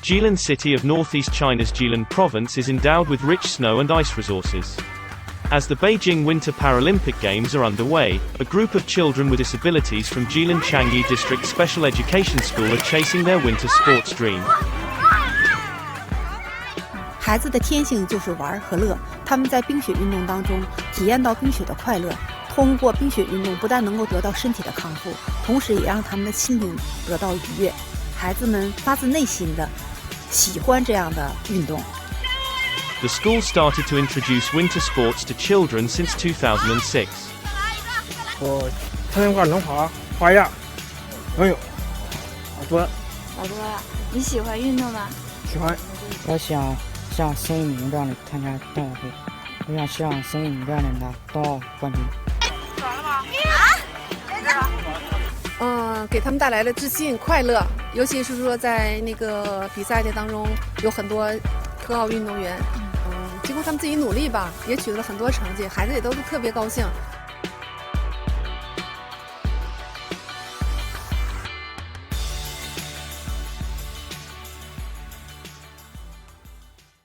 Jilin City of northeast China's Jilin province is endowed with rich snow and ice resources. As the Beijing Winter Paralympic Games are underway, a group of children with disabilities from Jilin Changi District Special Education School are chasing their winter sports dream. 孩子的天性就是玩和乐，他们在冰雪运动当中体验到冰雪的快乐，通过冰雪运动不但能够得到身体的康复，同时也让他们的心灵得到愉悦。孩子们发自内心的喜欢这样的运动。The school started to introduce winter sports to children since 2006. 我参加过轮滑、花样、游泳、好多呀。你喜欢运动吗？喜欢。我想像孙一鸣这样的参加冬奥会，我想像孙一鸣这样的拿冬奥冠军。给他们带来了自信、快乐，尤其是说在那个比赛的当中，有很多特奥运动员，经过他们自己努力吧，也取得了很多成绩，孩子也都是特别高兴。